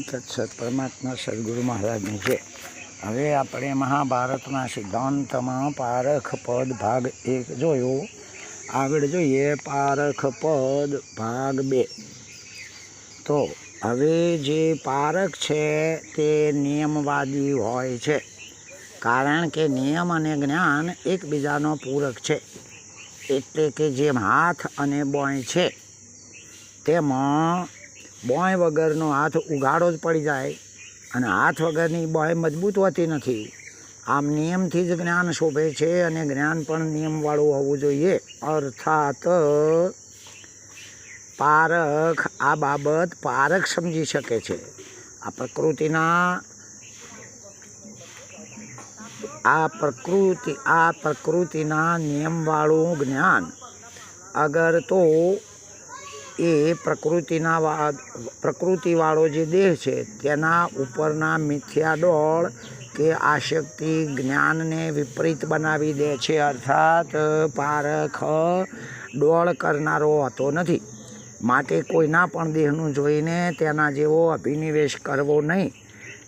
તત્સત પરમાત્મા સદગુરુ મહારાજની છે। હવે આપણે મહાભારતના સિદ્ધાંતમાં પારખ પદ ભાગ 1 જોયો। આગળ જોઈએ પારખ પદ ભાગ 2। તો હવે જે પારખ છે તે નિયમવાદી હોય છે, કારણ કે નિયમ અને જ્ઞાન એકબીજાનો પૂરક છે। એટલે કે જેમ હાથ અને બોય છે, તેમાં બોય વગરનો હાથ ઉઘાડો જ પડી જાય અને હાથ વગરની બોય મજબૂત હોતી નથી। આમ નિયમથી જ જ્ઞાન શોભે છે અને જ્ઞાન પણ નિયમવાળું હોવું જોઈએ। અર્થાત પારખ આ બાબત પારખ સમજી શકે છે। આ પ્રકૃતિના નિયમવાળું જ્ઞાન અગર તો એ પ્રકૃતિવાળો જે દેહ છે તેના ઉપરના મિથ્યા ડોળ કે આશક્તિ જ્ઞાનને વિપરીત બનાવી દે છે। અર્થાત પારખ ડોળ કરનારો હોતો નથી, માટે કોઈના પણ દેહનું જોઈને તેના જેવો અભિનિવેશ કરવો નહીં।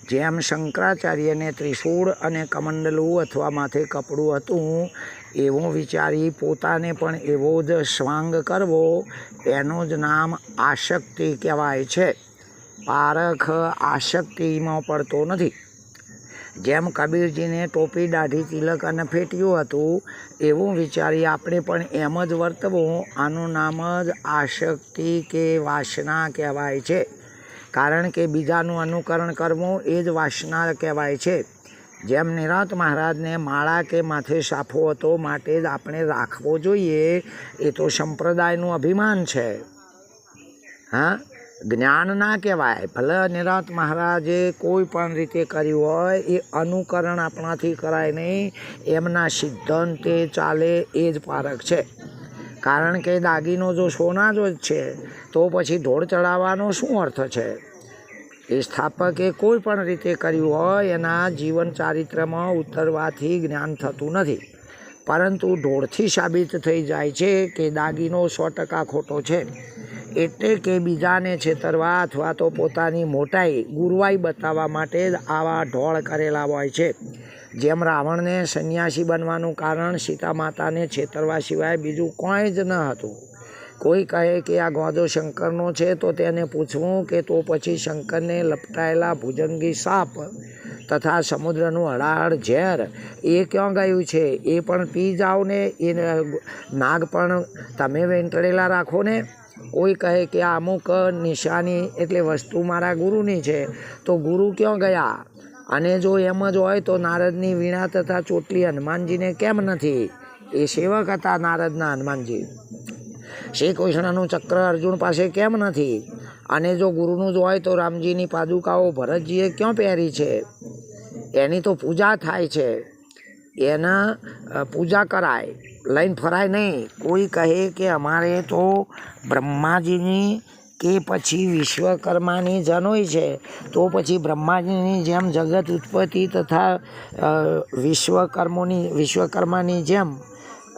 જેમ શંકરાચાર્યને ત્રિશૂળ અને કમંડલું અથવા માથે કપડું હતું એવું વિચારી પોતાને પણ એવો જ સ્વાંગ કરવો, એનું જ નામ આશક્તિ કહેવાય છે। પારખ આશક્તિમાં પડતો નથી। જેમ કબીરજીને ટોપી દાઢી તિલક અને ફેટિયું હતું એવું વિચારી આપણે પણ એમ જ વર્તવું, આનું નામ જ આશક્તિ કે વાસના કહેવાય છે। કારણ કે બીજાનું અનુકરણ કરવું એ જ વાસના કહેવાય છે। જેમ નિરાંત મહારાજને માળા કે માથે સાફો હતો, માટે જ આપણે રાખવો જોઈએ, એ તો સંપ્રદાયનું અભિમાન છે। જ્ઞાન ના કહેવાય। ભલે નિરાંત મહારાજે કોઈ પણ રીતે કર્યું હોય, એ અનુકરણ આપણાથી કરાય નહીં, એમના સિદ્ધાંતે ચાલે એ જ પારખ છે। કારણ કે દાગીનો જો સોના જ છે તો પછી ઢોળ ચડાવવાનો શું અર્થ છે? એ સ્થાપકે કોઈ પણ રીતે કર્યું હોય એના જીવન ચારિત્રમાં ઉતરવાથી જ્ઞાન થતું નથી, પરંતુ ઢોળથી સાબિત થઈ જાય છે કે દાગીનો 100% ખોટો છે। એટલે કે બીજાને છેતરવા અથવા તો પોતાની મોટાઈ ગુરવાઈ બતાવવા માટે જ આવા ઢોળ કરેલા હોય છે। જેમ રાવણને સંન્યાસી બનવાનું કારણ સીતા માતાને છેતરવા સિવાય બીજું કોઈ જ ન હતું। કોઈ કહે કે આ ગોંજો શંકરનો છે તો તેને પૂછવું કે તો પછી શંકરને લપટાયેલા ભુજંગી સાપ તથા સમુદ્રનું હળાહળ ઝેર એ ક્યાં ગયું છે? એ પણ પી જાઓ ને, એ નાગ પણ તમે વેંટળેલા રાખો ને। કોઈ કહે કે આ અમુક નિશાની એટલે વસ્તુ મારા ગુરુની છે, તો ગુરુ ક્યાં ગયા? અને જો એમ જ હોય તો નારદની વીણા તથા ચોટલી હનુમાનજીને કેમ નથી? એ સેવક હતા નારદના હનુમાનજી। શ્રી કૃષ્ણનું ચક્ર અર્જુન પાસે કેમ નથી? અને જો ગુરુનું જ હોય તો રામજીની પાદુકાઓ ભરતજીએ ક્યાં પહેરી છે? એની તો પૂજા થાય છે, એના પૂજા કરાય, લઈને ફરાય નહીં। કોઈ કહે કે અમારે તો બ્રહ્માજીની કે પછી વિશ્વકર્માની જનોઈ છે, તો પછી બ્રહ્માજીની જેમ જગત ઉત્પત્તિ તથા વિશ્વકર્માની જેમ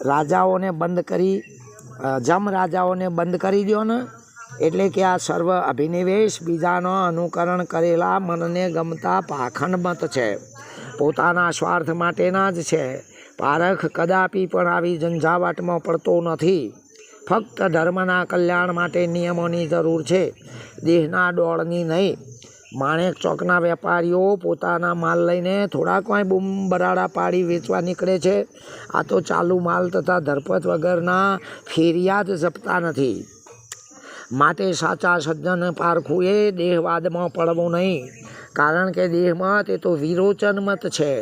રાજાઓને બંધ કરી દો ને। એટલે કે આ સર્વ અભિનિવેશ બીજાનો અનુકરણ કરેલા મનને ગમતા પાખંડ મત છે, પોતાના સ્વાર્થ માટેના જ છે। પારખ કદાપી પણ આવી ઝંઝાવાટમાં પડતો નથી। ફક્ત ધર્મના કલ્યાણ માટે નિયમોની જરૂર છે, દેહના ડોળની નહીં। માણેક ચોકના વેપારીઓ પોતાના માલ લઈને થોડા કોઈ બૂમ બરાડા પાડી વેચવા નીકળે છે। આ તો ચાલુ માલ તથા ધરપત વગરના ફેરિયા જ જપતા નથી। માટે સાચા સજ્જન પારખું એ દેહવાદમાં પડવું નહીં, કારણ કે દેહમત એ તો વિરોચન મત છે,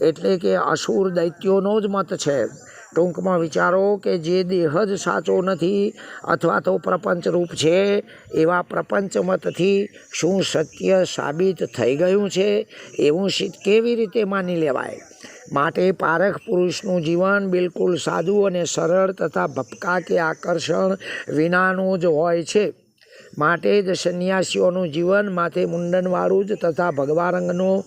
એટલે કે અસુર દૈત્યોનો જ મત છે। ટૂંકમાં વિચારો કે જે દેહ જ સાચો નથી અથવા તો પ્રપંચરૂપ છે, એવા પ્રપંચ મતથી શું સત્ય સાબિત થઈ ગયું છે એવું કેવી રીતે માની લેવાય? માટે પારખ પુરુષનું જીવન બિલકુલ સાદું અને સરળ તથા ભપકા કે આકર્ષણ વિનાનું જ હોય છે। માટે જ સંન્યાસીઓનું જીવન માથે મુંડનવાળું જ તથા ભગવા રંગનું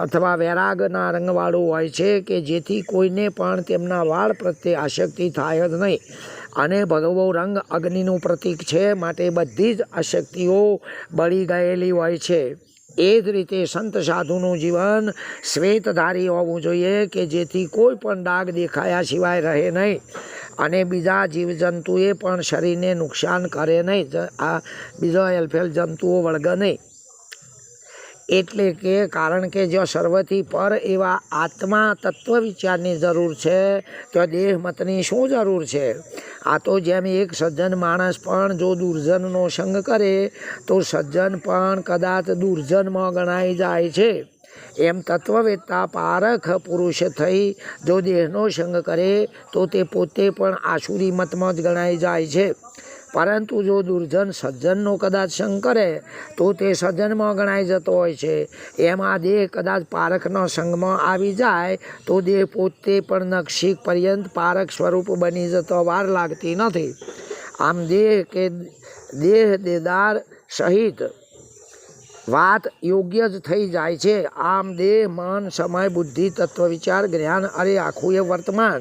અથવા વૈરાગના રંગવાળું હોય છે, કે જેથી કોઈને પણ તેમના વાળ પ્રત્યે આસક્તિ થાય જ નહીં। અને ભગવો રંગ અગ્નિનું પ્રતીક છે, માટે બધી જ આસક્તિઓ બળી ગયેલી હોય છે। એ જ રીતે સંત સાધુનું જીવન શ્વેતધારી હોવું જોઈએ કે જેથી કોઈ પણ ડાઘ દેખાયા સિવાય રહે નહીં અને બીજા જીવજંતુએ પણ શરીરને નુકસાન કરે નહીં, આ બીજા હેલફેલ જંતુઓ વળગે નહીં. એટલે કે કારણ કે જો સર્વથી પર એવા આત્મા તત્વ વિચારની જરૂર છે તો દેહ મતની શું જરૂર છે? આ તો જેમ એક સજ્જન માણસ પણ જો દુર્જનનો સંગ કરે તો સજ્જન પણ કદાચ દુર્જનમાં ગણાઈ જાય છે, એમ તત્વવેત્તા પારખ પુરુષ થઈ જો દેહનો સંગ કરે તો તે પોતે પણ આસુરી મતમાં જ ગણાઈ જાય છે. પરંતુ જો દુર્જન સજ્જનનો કદાચ સંગ કરે તો તે સજ્જનમાં ગણાઈ જતો હોય છે. એમ આ દેહ કદાચ પારખના સંગમાં આવી જાય તો દેહ પોતે પણ નક્ષિક પર્યંત પારખ સ્વરૂપ બની જતો વાર લાગતી નથી. આમ દેહ કે દેહદાર સહિત વાત યોગ્ય જ થઈ જાય છે. આમ દેહ મન સમય બુદ્ધિ તત્વ વિચાર જ્ઞાન અરે આખું એ વર્તમાન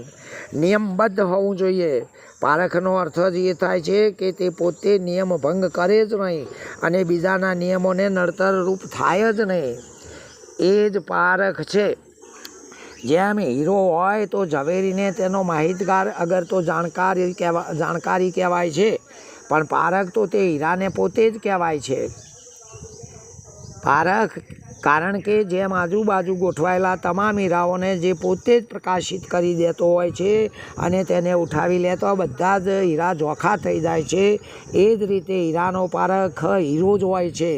નિયમબદ્ધ હોવું જોઈએ. પારખનો અર્થ જ એ થાય છે કે તે પોતે નિયમ ભંગ કરે જ નહીં અને બીજાના નિયમોને નડતર રૂપ થાય જ નહીં. એ જ પારખ છે. જેમ હીરો હોય તો ઝવેરીને તેનો માહિતગાર અગર તો જાણકારી કહેવાય છે, પણ પારખ તો તે હીરાને પોતે જ કહેવાય છે. પારખ કારણ કે જેમ આજુબાજુ ગોઠવાયેલા તમામ હીરાઓને જે પોતે જ પ્રકાશિત કરી દેતો હોય છે અને તેને ઉઠાવી લેતો બધા જ હીરા જોખા થઈ જાય છે, એ જ રીતે હીરાનો પારખ હીરો જ હોય છે.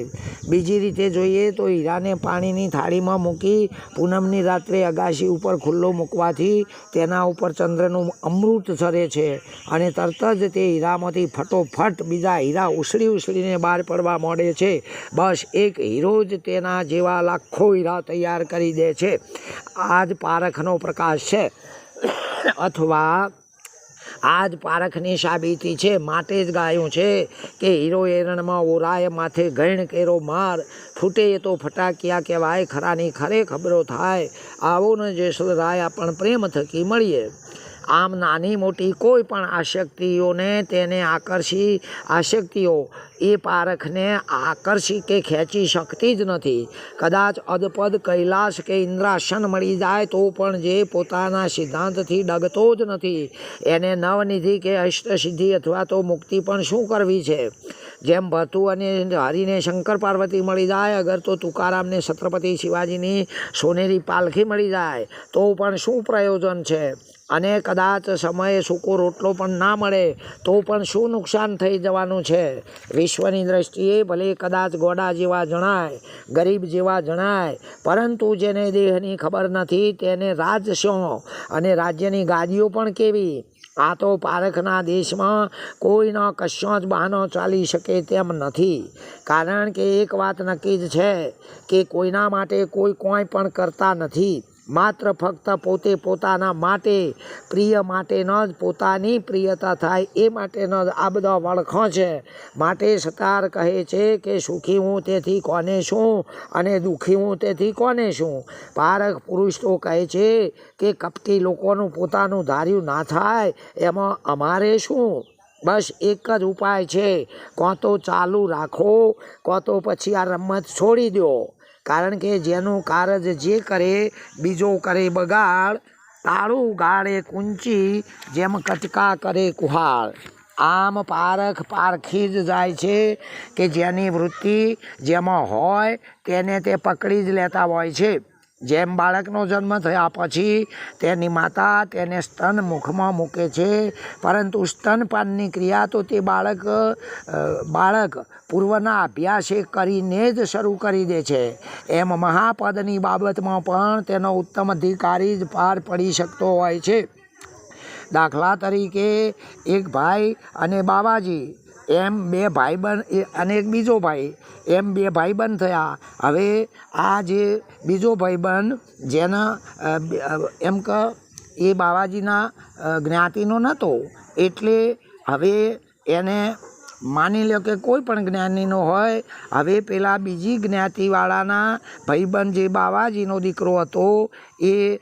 બીજી રીતે જોઈએ તો હીરાને પાણીની થાળીમાં મૂકી પૂનમની રાત્રે અગાશી ઉપર ખુલ્લો મૂકવાથી તેના ઉપર ચંદ્રનું અમૃત ઝરે છે અને તરત જ તે હીરામાંથી ફટોફટ બીજા હીરા ઉછળીને બહાર પડવા માંડે છે. બસ એક હીરો જ તેના જેવા લાખો હીરા તૈયાર કરી દે છે. આ જ પારખનો પ્રકાશ છે અથવા આ જ પારખની સાબિતી છે. માટે જ ગાયું છે કે હીરો એરણમાં ઓરાય માથે ગણ કેરો માર ફૂટે એ તો ફટાકિયા કહેવાય ખરાની ખરે ખબરો થાય આવો ને જેસલરાય આપણ પ્રેમ થકી મળીએ. આમ નાની મોટી કોઈ પણ આશક્તિઓ એ પારખને આકર્ષી કે ખેંચી શકતી જ નથી. કદાચ અદપદ કૈલાસ કે ઇન્દ્રાસન મળી જાય તો પણ જે પોતાના સિદ્ધાંતથી ડગતો જ નથી એને નવનિધિ કે અષ્ટસિદ્ધિ અથવા તો મુક્તિ પણ શું કરવી છે? જેમ ભતુ અને હરિને શંકર પાર્વતી મળી જાય, અગર તો તુકારામને છત્રપતિ શિવાજીની સોનેરી પાલખી મળી જાય તો પણ શું પ્રયોજન છે? અને કદાચ સમયે સૂકો રોટલો પણ ના મળે તો પણ શું નુકસાન થઈ જવાનું છે? વિશ્વની દ્રષ્ટિએ ભલે કદાચ ગોડા જેવા જણાય, ગરીબ જેવા જણાય, પરંતુ જેને દેહની ખબર નથી તેને રાજસ્યો અને રાજ્યની ગાદીઓ પણ કેવી? આ તો પારખના દેશમાં કોઈનો કશો જ બહાનો ચાલી શકે તેમ નથી. કારણ કે એક વાત નક્કી જ છે કે કોઈના માટે કોઈ પણ કરતા નથી. માત્ર ફક્ત પોતે પોતાના માટે પ્રિય માટે ન જ પોતાની પ્રિયતા થાય એ માટેનો જ આ બધા વળખો છે. માટે સતાર કહે છે કે સુખી હું તેથી કોને શું અને દુઃખી હું તેથી કોને શું? પારખ પુરુષ તો કહે છે કે કપટી લોકોનું પોતાનું ધાર્યું ના થાય એમાં અમારે શું? બસ એક જ ઉપાય છે, કાં તો ચાલુ રાખો કાં તો પછી આ રમત છોડી દો. કારણ કે જેનું કારજ જે કરે બીજો કરે બગાડ, તાળું ગાળે કુંચી જેમ કટકા કરે કુહાળ. આમ પારખ પારખી જ જાય છે કે જેની વૃત્તિ જેમાં હોય તેને તે પકડી જ લેતા હોય છે. જેમ બાળકનો જન્મ થયા પછી તેની માતા તેને સ્તન મુખમાં મૂકે છે, પરંતુ સ્તનપાનની ક્રિયા તો તે બાળક પૂર્વના અભ્યાસે કરીને જ શરૂ કરી દે છે. એમ મહાપદની બાબતમાં પણ તેનો ઉત્તમ અધિકારી જ પાર પડી શકતો હોય છે. દાખલા તરીકે એક ભાઈ અને બાવાજી એમ બે ભાઈબંધ અને એક બીજો ભાઈ એમ બે ભાઈબંધ થયા. હવે આ જે બીજો ભાઈબંધ જેના એમ કે એ બાવાજીના જ્ઞાતિનો નહોતો, એટલે હવે એને માની લો કે કોઈ પણ જ્ઞાનીનો હોય, હવે પેલા બીજી જ્ઞાતિવાળાના ભાઈબંધ જે બાવાજીનો દીકરો હતો એ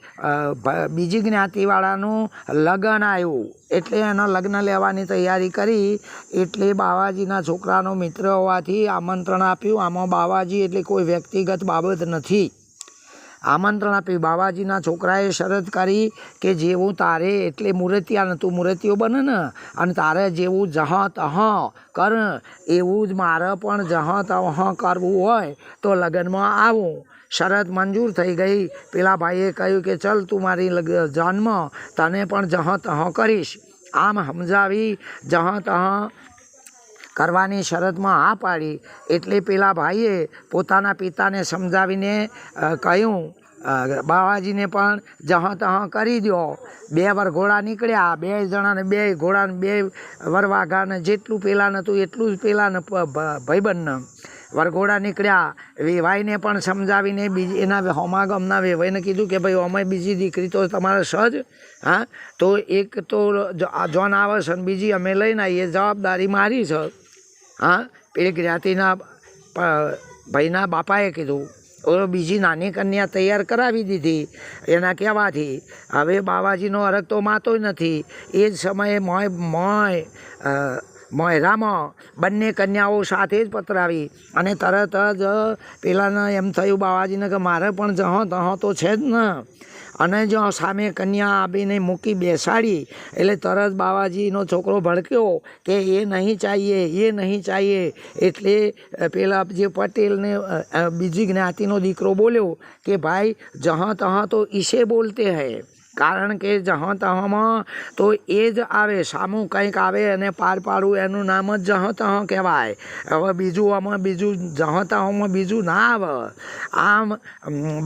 બીજી જ્ઞાતિવાળાનું લગ્ન આવ્યું એટલે એનો લગ્ન લેવાની તૈયારી કરી, એટલે બાવાજીના છોકરાનો મિત્ર હોવાથી આમંત્રણ આપ્યું. આમાં બાવાજી એટલે કોઈ વ્યક્તિગત બાબત નથી. આમંત્રણ આપ્યું. બાવાજીના છોકરાએ શરત કરી કે જેવું તારે એટલે મૂર્તિયા તું મૂર્તિઓ બને ને અને તારે જેવું જહ તહ કર એવું જ મારે પણ જહ તહ કરવું હોય તો લગ્નમાં આવું. શરત મંજૂર થઈ ગઈ. પેલા ભાઈએ કહ્યું કે ચલ તું મારી જન્મ તને પણ જહ તહ કરીશ. આમ સમજાવી જહ તહ કરવાની શરતમાં હા પાડી. એટલે પેલા ભાઈએ પોતાના પિતાને સમજાવીને કહ્યું બાવાજીને પણ જહ તહ કરી દો. 2 વરઘોડા નીકળ્યા. 2 જણાને 2 ઘોડાને 2 વરવાઘાને જેટલું પેલાને હતું એટલું જ પેલાને ભાઈબંધને વરઘોડા નીકળ્યા. વેવાઈને પણ સમજાવીને બીજી એના હોમાગમના વેવાઈને કીધું કે ભાઈ અમે બીજી દીકરી તો તમારે સજ, હા તો એક તો જોન આવે છે અને બીજી અમે લઈને આવીએ, જવાબદારી મારી છે. હા પેલી જ્ઞાતિના ભાઈના બાપાએ કીધું. બીજી નાની કન્યા તૈયાર કરાવી દીધી એના કહેવાથી. હવે બાવાજીનો અરગ તો માતોય નથી. એ જ સમયે મોયરામાં બંને કન્યાઓ સાથે જ પતરાવી અને તરત જ પેલાને એમ થયું બાવાજીને કે મારે પણ જહ તહ તો છે જ ને. અને જો સામે કન્યા આવીને મૂકી બેસાડી એટલે તરત બાવાજીનો છોકરો ભડક્યો કે એ નહીં ચાહીએ, એ નહીં ચાહીએ. એટલે પેલા જે પટેલને બીજી જ્ઞાતિનો દીકરો બોલ્યો કે ભાઈ જહ તહ તો ઈસે બોલતે હૈ, કારણ કે જહ તહમાં તો એ જ આવે, સામું કંઈક આવે અને પાર પાડવું એનું નામ જ જહ તહ કહેવાય. હવે બીજું આમાં બીજું જહ તહમાં બીજું ના આવે. આમ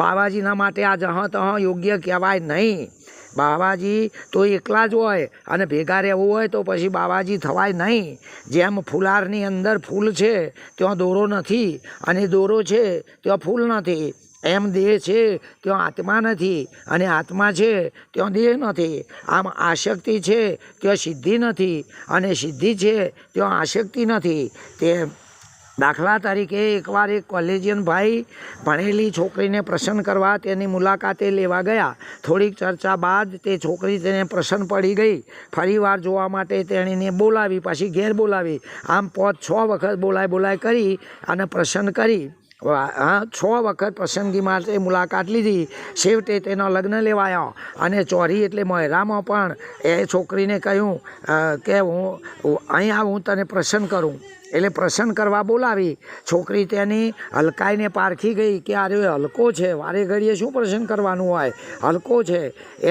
બાવાજીના માટે આ જહ તહ યોગ્ય કહેવાય નહીં. બાવાજી તો એકલા જ હોય અને ભેગા રહેવું હોય તો પછી બાવાજી થવાય નહીં. જેમ ફુલારની અંદર ફૂલ છે ત્યાં દોરો નથી અને દોરો છે ત્યાં ફૂલ નથી, એમ દેહ છે ત્યાં આત્મા નથી અને આત્મા છે ત્યાં દેહ નથી. આમ આશક્તિ છે ત્યાં સિદ્ધિ નથી અને સિદ્ધિ છે ત્યાં આશક્તિ નથી. તે દાખલા તરીકે એકવાર એક કોલેજિયન ભાઈ ભણેલી છોકરીને પ્રસન્ન કરવા તેની મુલાકાતે લેવા ગયા. થોડીક ચર્ચા બાદ તે છોકરી તેને પ્રસન્ન પડી ગઈ. ફરી વાર જોવા માટે તેણીને બોલાવી, પછી ઘેર બોલાવી. આમ 5-6 વખત બોલાય કરી અને પ્રસન્ન કરી. 6 વખત પસંદગી માટે મુલાકાત લીધી. છેવટે તેનો લગ્ન લેવાયો અને ચોરી એટલે મોયરામાં પણ એ છોકરીને કહ્યું કે હું અહીં આવું તને પ્રસન્ન કરું. એટલે પ્રસન્ન કરવા બોલાવી. છોકરી તેની હલકાઈને પારખી ગઈ કે આ હલકો છે, વારે ઘડીએ શું પ્રસન્ન કરવાનું હોય, હલકો છે.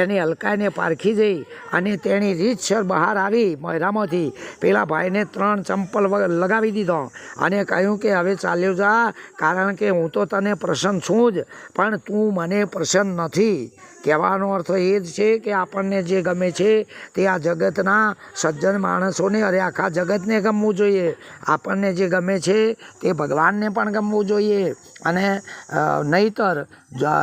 એની હલકાઈને પારખી જઈ અને તેની રીતસર બહાર આવી મોયરામાંથી. પેલા ભાઈને 3 ચંપલ લગાવી દીધો અને કહ્યું કે હવે ચાલ્યો જા, કારણ કે હું તો તને પ્રસન્ન છું જ પણ તું મને પ્રસન્ન નથી. કહેવાનો અર્થ એ જ છે કે આપણને જે ગમે છે તે આ જગતના સજ્જન માણસોને, અરે આખા જગતને ગમવું જોઈએ. આપણને જે ગમે છે તે ભગવાનને પણ ગમવું જોઈએ. અને નહીંતર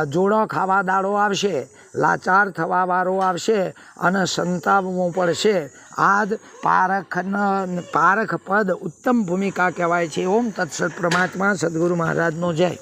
જોડો ખાવા દાડો આવશે, લાચાર થવા વારો આવશે અને સંતાવવું પડશે. આ જ પારખ પદ ઉત્તમ ભૂમિકા કહેવાય છે. ઓમ તત્સત. પરમાત્મા સદગુરુ મહારાજનો જય.